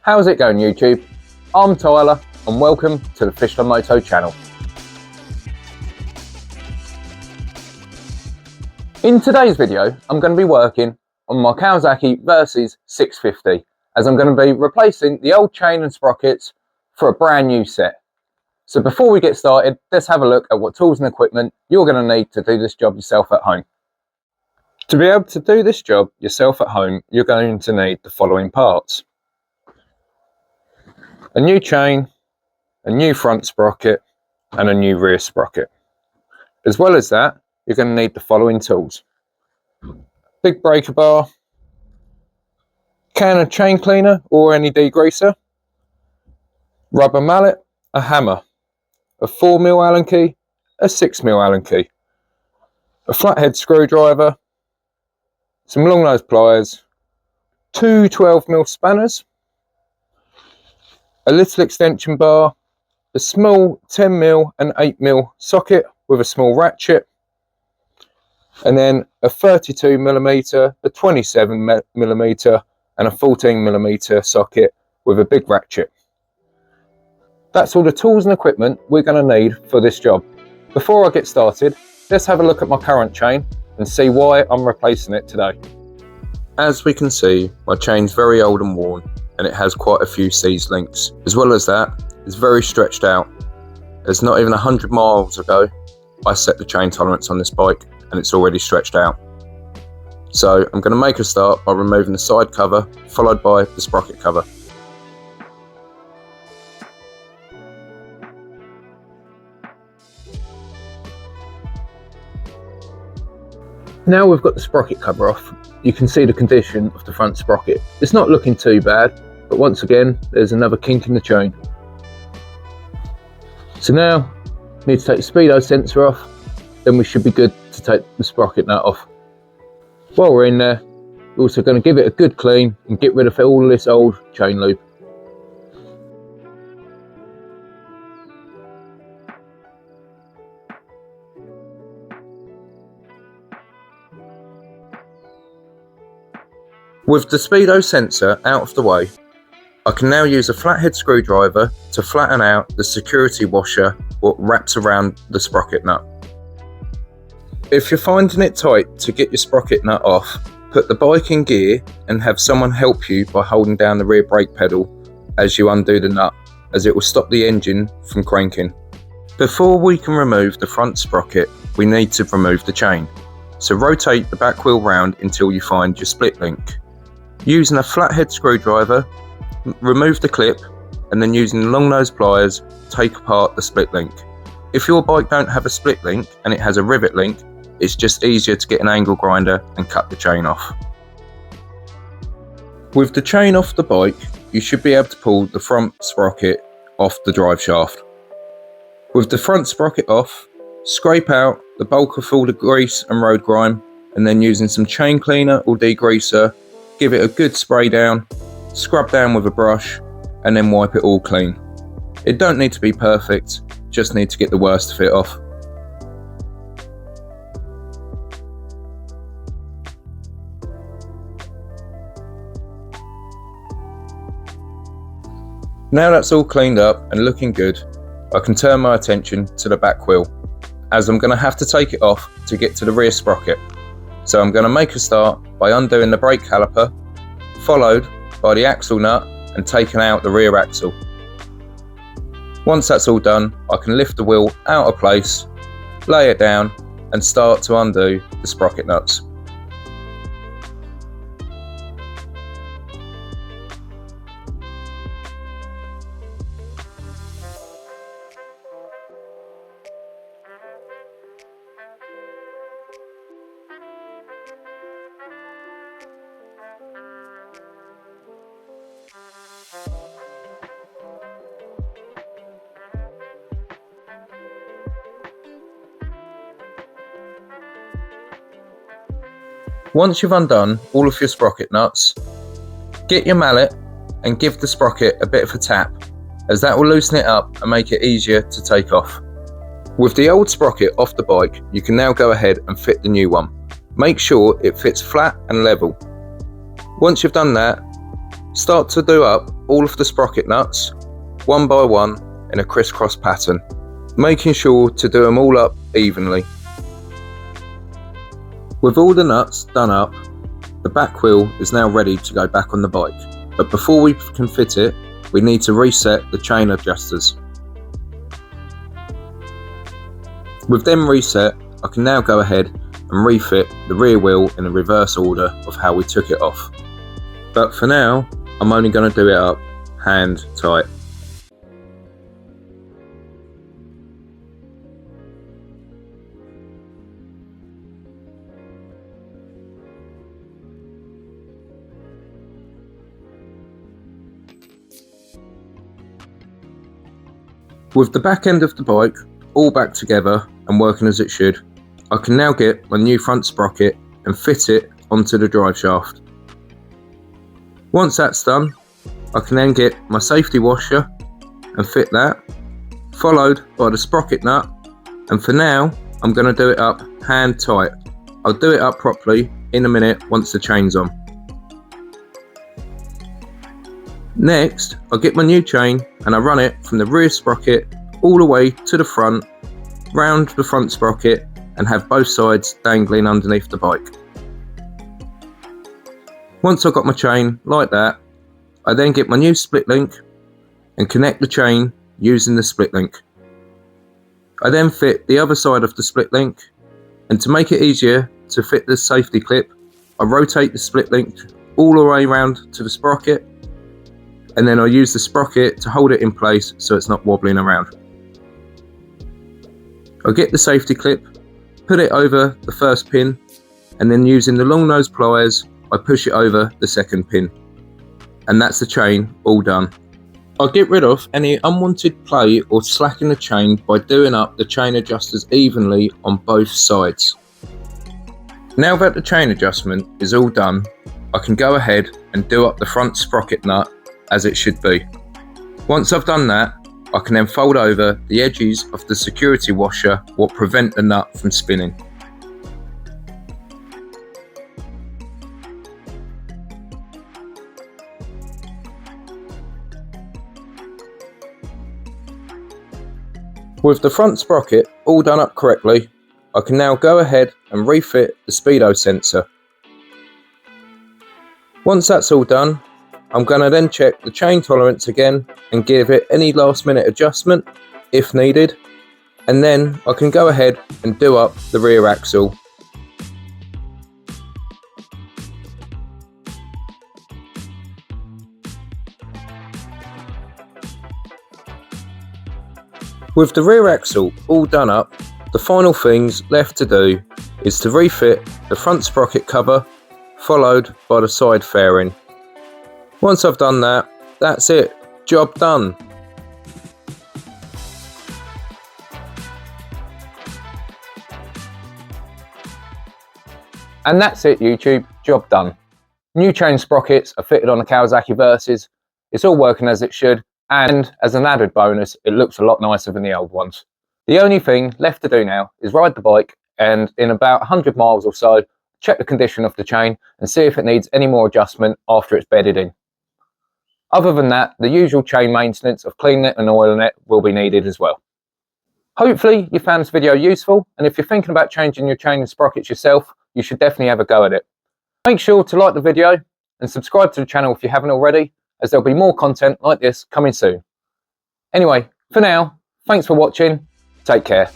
How's it going, YouTube? I'm Tyler and welcome to the Fish on Moto channel. In today's video, I'm going to be working on my Kawasaki Versys 650 as I'm going to be replacing the old chain and sprockets for a brand new set. So before we get started, let's have a look at what tools and equipment you're going to need to do this job yourself at home. To be able to do this job yourself at home, you're going to need the following parts: a new chain, a new front sprocket and a new rear sprocket. As well as that, you're going to need the following tools: big breaker bar, can of chain cleaner or any degreaser, rubber mallet, a hammer, a 4mm Allen key, a 6mm Allen key, a flathead screwdriver, some long nose pliers, two 12mm spanners, a little extension bar, a small 10mm and 8mm socket with a small ratchet, and then a 32mm, a 27mm and a 14mm socket with a big ratchet. That's all the tools and equipment we're going to need for this job. Before I get started, let's have a look at my current chain and see why I'm replacing it today. As we can see, my chain's very old and worn and it has quite a few seized links. As well as that, it's very stretched out. As not even 100 miles ago, I set the chain tolerance on this bike and it's already stretched out. So I'm going to make a start by removing the side cover, followed by the sprocket cover. Now we've got the sprocket cover off, you can see the condition of the front sprocket. It's not looking too bad, but once again, there's another kink in the chain. So now, need to take the speedo sensor off, then we should be good to take the sprocket nut off. While we're in there, we're also going to give it a good clean and get rid of all this old chain loop. With the speedo sensor out of the way, I can now use a flathead screwdriver to flatten out the security washer what wraps around the sprocket nut. If you're finding it tight to get your sprocket nut off, put the bike in gear and have someone help you by holding down the rear brake pedal as you undo the nut, as it will stop the engine from cranking. Before we can remove the front sprocket, we need to remove the chain. So rotate the back wheel round until you find your split link. Using a flathead screwdriver, remove the clip and then using long nose pliers, take apart the split link. If your bike don't have a split link and it has a rivet link, it's just easier to get an angle grinder and cut the chain off. With the chain off the bike, you should be able to pull the front sprocket off the drive shaft. With the front sprocket off, scrape out the bulk of all the grease and road grime, and then using some chain cleaner or degreaser, give it a good spray down, scrub down with a brush, and then wipe it all clean. It don't need to be perfect, just need to get the worst of it off. Now that's all cleaned up and looking good, I can turn my attention to the back wheel, as I'm going to have to take it off to get to the rear sprocket. So I'm going to make a start by undoing the brake caliper, followed by the axle nut and taking out the rear axle. Once that's all done, I can lift the wheel out of place, lay it down and start to undo the sprocket nuts. Once you've undone all of your sprocket nuts, get your mallet and give the sprocket a bit of a tap, as that will loosen it up and make it easier to take off. With the old sprocket off the bike, you can now go ahead and fit the new one. Make sure it fits flat and level. Once you've done that, Start to do up all of the sprocket nuts, one by one, in a crisscross pattern, making sure to do them all up evenly. With all the nuts done up, the back wheel is now ready to go back on the bike, but before we can fit it, we need to reset the chain adjusters. With them reset, I can now go ahead and refit the rear wheel in the reverse order of how we took it off. But for now, I'm only going to do it up hand tight. With the back end of the bike all back together and working as it should, I can now get my new front sprocket and fit it onto the drive shaft. Once that's done, I can then get my safety washer and fit that, followed by the sprocket nut, and for now I'm going to do it up hand tight. I'll do it up properly in a minute once the chain's on. Next, I'll get my new chain and I run it from the rear sprocket all the way to the front, round the front sprocket, and have both sides dangling underneath the bike. Once I've got my chain like that, I then get my new split link and connect the chain using the split link. I then fit the other side of the split link, and to make it easier to fit the safety clip, I rotate the split link all the way around to the sprocket, and then I use the sprocket to hold it in place so it's not wobbling around. I get the safety clip, put it over the first pin, and then using the long nose pliers, I push it over the second pin. And that's the chain all done. I'll get rid of any unwanted play or slack in the chain by doing up the chain adjusters evenly on both sides. Now that the chain adjustment is all done, I can go ahead and do up the front sprocket nut as it should be. Once I've done that, I can then fold over the edges of the security washer what prevent the nut from spinning. With the front sprocket all done up correctly, I can now go ahead and refit the speedo sensor. Once that's all done, I'm going to then check the chain tolerance again and give it any last minute adjustment if needed, and then I can go ahead and do up the rear axle. With the rear axle all done up, the final things left to do is to refit the front sprocket cover, followed by the side fairing. Once I've done that, that's it, job done. And that's it YouTube, job done. New chain sprockets are fitted on the Kawasaki Versys. It's all working as it should, and as an added bonus, it looks a lot nicer than the old ones. The only thing left to do now is ride the bike and in about 100 miles or so, check the condition of the chain and see if it needs any more adjustment after it's bedded in. Other than that, the usual chain maintenance of cleaning it and oiling it will be needed as well. Hopefully you found this video useful, and if you're thinking about changing your chain and sprockets yourself, you should definitely have a go at it. Make sure to like the video and subscribe to the channel if you haven't already, as there'll be more content like this coming soon. Anyway, for now, thanks for watching, take care.